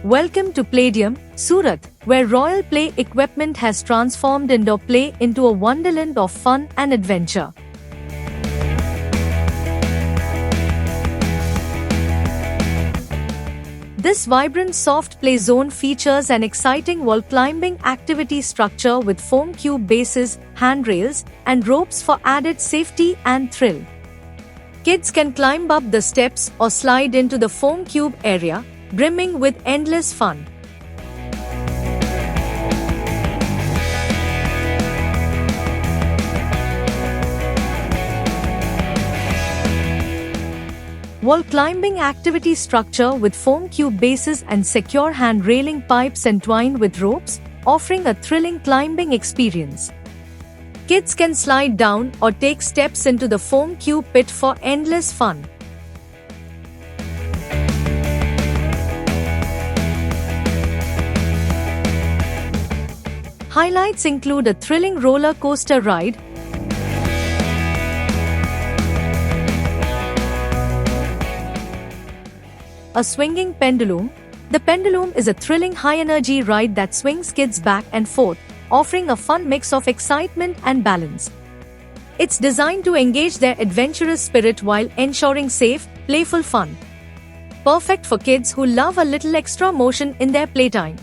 Welcome to Playdium, Surat, where royal play equipment has transformed indoor play into a wonderland of fun and adventure. This vibrant soft play zone features an exciting wall climbing activity structure with foam cube bases, handrails, and ropes for added safety and thrill. Kids can climb up the steps or slide into the foam cube area, brimming with endless fun. Wall climbing activity structure with foam cube bases and secure hand railing pipes entwined with ropes, offering a thrilling climbing experience. Kids can slide down or take steps into the foam cube pit for endless fun. Highlights include a thrilling roller coaster ride, a swinging pendulum. The pendulum is a thrilling high-energy ride that swings kids back and forth, offering a fun mix of excitement and balance. It's designed to engage their adventurous spirit while ensuring safe, playful fun. Perfect for kids who love a little extra motion in their playtime.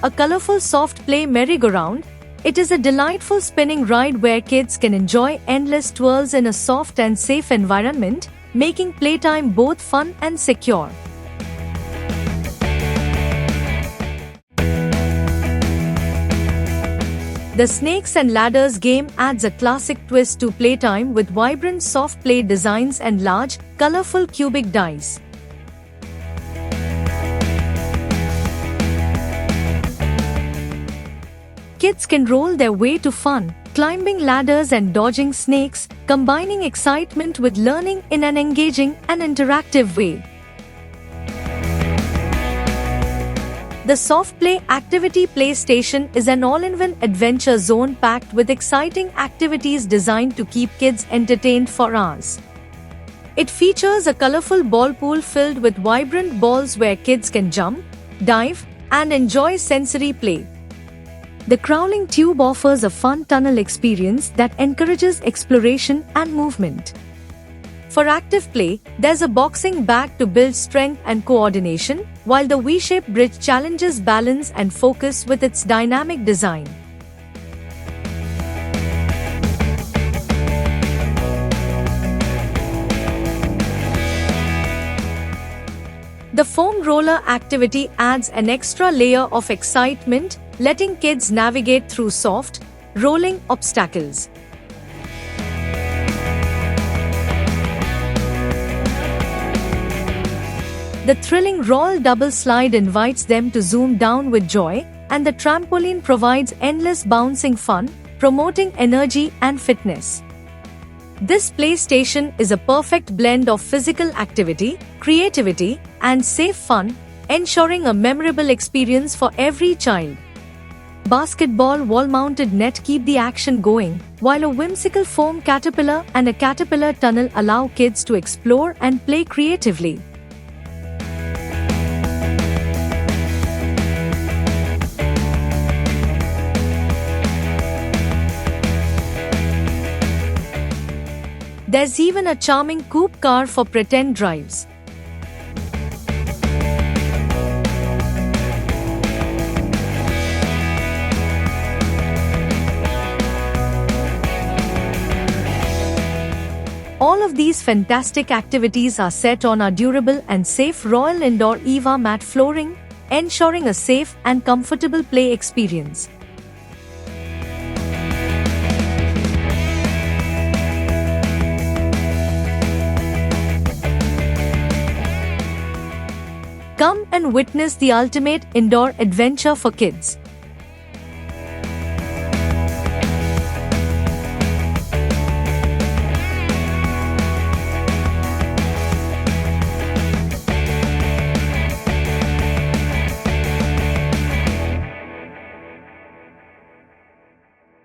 A colorful soft play merry-go-round. It is a delightful spinning ride where kids can enjoy endless twirls in a soft and safe environment, making playtime both fun and secure. The Snakes and Ladders game adds a classic twist to playtime with vibrant soft play designs and large, colorful cubic dice. Kids can roll their way to fun, climbing ladders and dodging snakes, combining excitement with learning in an engaging and interactive way. The Soft Play Activity PlayStation is an all-in-one adventure zone packed with exciting activities designed to keep kids entertained for hours. It features a colorful ball pool filled with vibrant balls where kids can jump, dive, and enjoy sensory play. The Crawling Tube offers a fun tunnel experience that encourages exploration and movement. For active play, there's a boxing bag to build strength and coordination, while the V-shaped bridge challenges balance and focus with its dynamic design. The foam roller activity adds an extra layer of excitement, letting kids navigate through soft, rolling obstacles. The thrilling roll double slide invites them to zoom down with joy, and the trampoline provides endless bouncing fun, promoting energy and fitness. This PlayStation is a perfect blend of physical activity, creativity, and safe fun, ensuring a memorable experience for every child. Basketball wall-mounted net keep the action going, while a whimsical foam caterpillar and a caterpillar tunnel allow kids to explore and play creatively. There's even a charming coupe car for pretend drives. All of these fantastic activities are set on our durable and safe Royal Indoor EVA mat flooring, ensuring a safe and comfortable play experience. Come and witness the ultimate indoor adventure for kids.